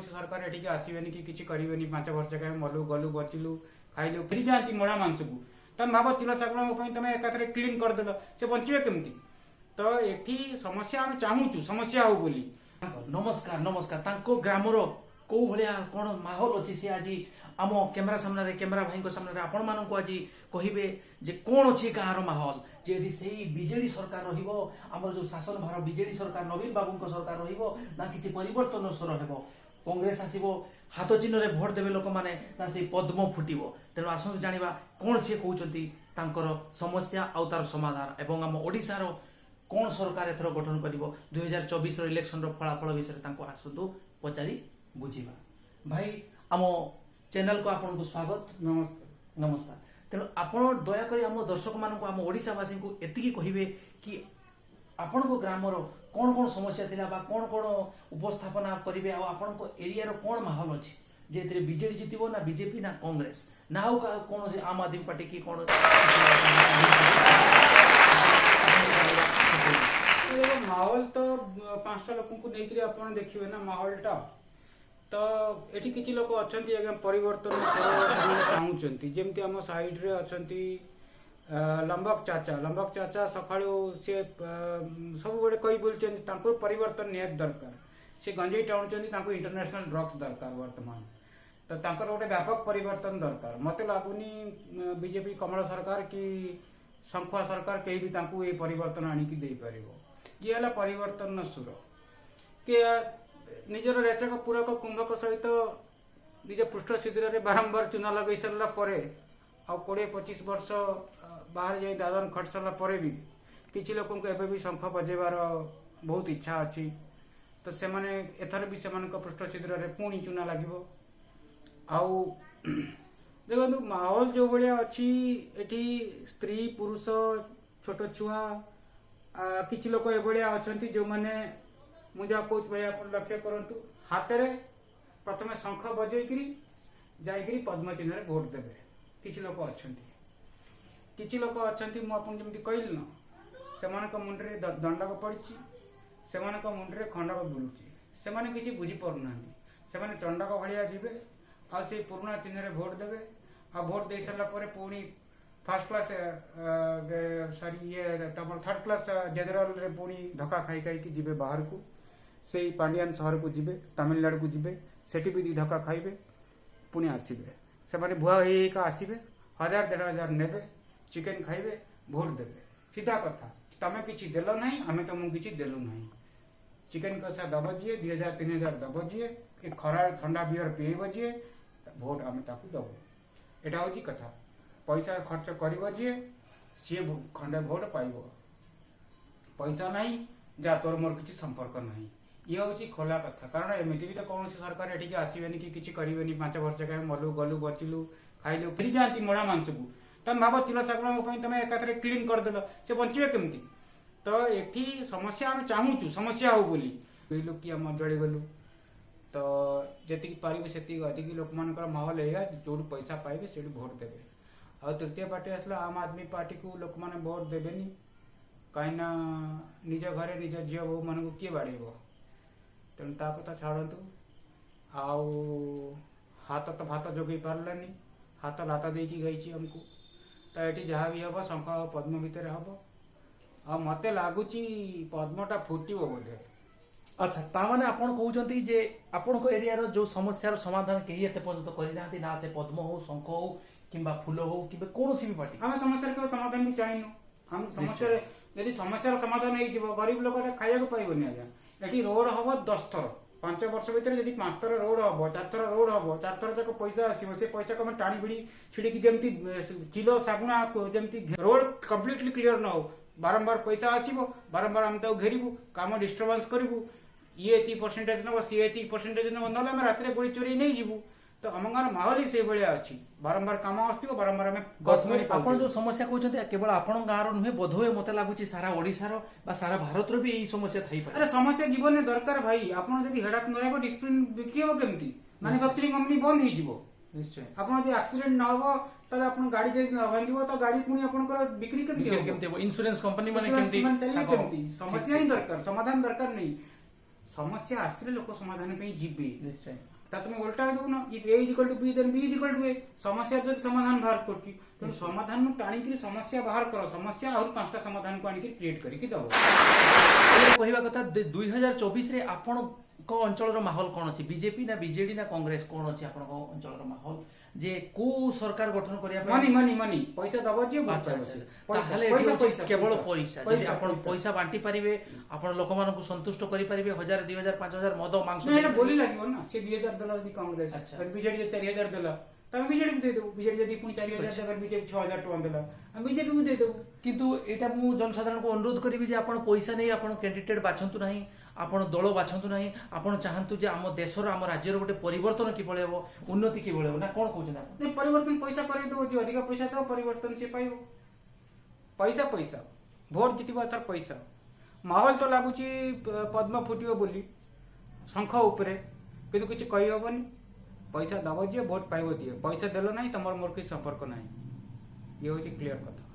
सरकार एठिक आसबेनि कि किसी करेनि 5 वर्ष कहीं मलु गलु बचिलु खाइलु फेरी जाती मड़ा मांस को तुम भाव तिल चाकल तुम एकाथरे क्लीन करदेल से बचे केमती। तो एठी समस्या आम चाहूचु समस्या हो बोली। नमस्कार नमस्कार तांको ग्रामर को भलिया कोन माहौल अछि से आज आम कैमरा सामने रे कैमरा भाई को सामने रे आपण मानन को आज कहिबे जे कोन अछि गाँर माहौल जे से बीजेडी सरकार रहिबो हमर जो शासन भार बीजेडी सरकार नवीन बाबू को सरकार रहिबो ना किछि परिवर्तन स्वर हेबो कांग्रेस आसीबो हाथ चिन्ह रे भोट देबे लोक माने ना से पद्म फुटिबो। तेनु आसु जानिबा कोन से कहउचंती तांकर समस्या आ तार समाधान एवं हम ओडिसा रो कोन सरकार एथर गठन करिवो 2024 रो इलेक्शन रो फलाफल विषय तांको आसुदु पचारी बुझिबा। भाई आम चैनल को आपन को स्वागत नमस्कार। नमस्कार। तेणु आपण दया करी आम दर्शक मान को आम ओडिसावासी को एतिकी कहिबे कि आपण को ग्रामर कौन कौन समस्या थिला बा कौन कौन उपस्थापना करिवे आ आपण को एरिया रो कौन माहौल अछि जेतरे बीजेडी जितिबो ना बीजेपी ना कांग्रेस ना हो कौन से आम आदमी पार्टी की कौन माहौल तो 5टा लोक को नहीं आपन देखिए ना माहौल टा तो एठी किछि लोक अछंती एकदम परिवर्तन चाहूचंती जेमती हम साइड रे अछंती लंबक चाचा सकाळू से सब बड़े कई बोलचंती तांको परिवर्तन नियत दरकार से गंजेई टाणुचंती तांको इंटरनेशनल ड्रग्स दरकार वर्तमान तो तांकर गोटे व्यापक परिवर्तन दरकार मते लागुनी बीजेपी कमल सरकार कि संखुआ सरकार कहीं भी तांको ये परिवर्तन आनिकी दे परिबो ये हला परिवर्तन सुर के निजर रेचक पूरक कुंभक सहित निज पृष्ठ छिद्र बारंबार चुना लगे सारा पर आ 20-25 वर्ष बाहर जाई दादन खट सारा पर भी किसी लोक एबे भी शंख बजेबार बहुत इच्छा अच्छी तो से माने एथर भी से पृष्ठ छिद्र पुणी चुना लगे आउ देखो माहौल जो भाया अच्छी एटी स्त्री पुरुष छोट छुआ किसी लोक एभलिया अच्छा जो मैंने मुझे कौच भाई आप लक्ष्य करूँ हाथ में प्रथम शंख बजेकरी जाकरी पद्म चिन्ह रे भोट देवे किसी लोक अच्छा किसी लोक अच्छा मुझे कहली न से मुंडे दंडक पड़ी से मुंडे खंडक बुलूची से किसी बुझीपारना से चंडक भाया जी आ से पुराणा चिन्ह रे भोट देवे आ भोट दे सारा पुणी फर्स्ट क्लास सॉरी ये तम 3rd क्लास जनरल रे पुणी धक्का खाई खाई जीवे बाहर को से पांडियान शहर को जीवे तमिलनाडु को जीवे सेठी भी दी धक्का खाइबे पुणी आसबे से भुआ होगा आसबे 1000-1500 नेबे चिकेन खाइबे भोट देवे सीधा कथा तमें किसी देल ना आम तुमको किसी देलु ना चिकेन कषा दब जी 2000-3000 दब जी खरा ठंडा बियर पीब जी भोट आम ताकू दबु एटा हूँ कथा पैसा खर्च कर सी खंडे भोट पाइब पैसा नहीं जा तोर मोर किसी संपर्क नहीं ये हूँ खोला कथा कारण एमती भी तो कौन सरकार एठिक आसबेनि कि किसी करेनि 5 वर्ष कहीं मलु गलु बचिलु खाइलु फेरी जाती मड़ा मांस को तुम भाव तिल चाकल तुम एकाथरे क्लीन करदेल से बचे केमती। तो एठी समस्या आम चाहूचु समस्या हो बोली कहलु कि आम जड़ी गलु तो जी पारे से अधिक लोक मान माहौल है जो पैसा पाइबे से भोट देवे आ तृतीय पार्टी आसला आम आदमी पार्टी को लोक मैंने भोट देवेनि कहीं निज घरे निज झी बो मान किए बाड़ेब तेणु ता कथा छाड़ू आउ हाथ तो भात जोगे पार्लानी हाथ लात देकी गई आमको तो ये जहाँ भी हम शंख पद्म भितर हम आ मत लगुच पद्मटा फुटब बोधे। अच्छा ताने आपण कहउचंती जे आपण को एरिया रो जो समस्या रो समाधान केही एते पर्यंत करि नाथि ना से पद्म हो शंख हो किंबा फूल हो कि कोनोसी भी पार्टी हम समस्या को समाधान भी चाहिनु हम समस्या यदि समस्या समाधान हो जीव गरीब लोक खाया को पाइबनी आज्ञा एटी रोड हम 10 थर 5 वर्ष भीतर यदि 5 थर रोड हम 4 थर रोड हम 4 थर तक पैसा आसो से पैसा को टाणी भिड़ी छिड़ी जमी चिलो सागुना जमी रोड कम्प्लीटली क्लीयर न हो बारंबार पैसा आसो बारंबार आम घेरबू कम डिस्टर्बांस करूँ ये एति परसेंटेज नब सी एति परसेंटेज नब ना आम रात गोली चोरी नहीं जीवु तो आम गाँव माहौल ही से भाया अच्छी बारंबार कम आसो बारंबार आम जो समस्या कहते केवल आपण गाँव नुहे बोधवे मत लगुच सारा ओडिशार बा सारा भारत भी यही समस्या थी अरे समस्या जीवन में दरकार भाई आपड़ जब हेडाक न डिस्प्लिन बिक्री हम केमती मैन्युफैक्चरिंग कंपनी बंद हो निश्चय आपड़ जो एक्सीडेंट न हो ताले आपन गाड़ी जदि न भांगिबो तो गाड़ी पुणी आपनकर बिक्री केमती हो इंश्योरेंस कंपनी माने केमती समस्या ही दरकार समाधान दरकार नहीं समस्या आसले लोक समाधान पे जीवे निश्चय ता तुम उल्टा दउन if A is equal to B then B is equal to A समस्या जो समाधान बाहर करची तो समाधान नु टाणी के समस्या बाहर करो समस्या और पांचटा समाधान को आनी के क्रिएट करी कि दबो ए कहवा कथा 2024 रे आपण को अंचल रो माहौल कोन अछि बीजेपी ना बीजेडी ना कांग्रेस कोन अछि आपण को अंचल रो माहौल जे को सरकार गठन करिया मनी मनी मनी पैसा दबो जे अच्छा अच्छा ताहले केवल पैसा जदि आपण पैसा बांटी परिबे आपण लोक मान को संतुष्ट करि परिबे 1000 2000 5000 मद मांस ना एटा बोली लागियो ना से 2000 दला यदि कांग्रेस अच्छा। और बीजेडी 4000 दला तमे बीजेडी को दे दो बीजेडी यदि पुनी 4000 जगह बीजेडी 6000 टका दला हम बीजेपी को दे दो किंतु एटा मु जनसाधारण को अनुरोध करिबि जे आपण पैसा नै आपण कैंडिडेट बाछंतु नाही आपण दल बाछंतु नाही आपण चाहंतु जे हम देशर हम राज्यर गोटे परिवर्तन कि पळेबो उन्नति कि पळेबो ना कोन कहउछन आपण नहीं परिवर्तन पैसा करे दो जो अधिक पैसा दो परिवर्तन से पाइबो पैसा पैसा भोट जितबा तार पैसा माहौल तो लागुची पद्म फुटियो बोली शंख ऊपरे किंतु किछ कहि होबनी पैसा दबो जे भोट पाइबो दिए पैसा देलो नहीं तमर मोर के संपर्क नहीं ये होची क्लियर कथा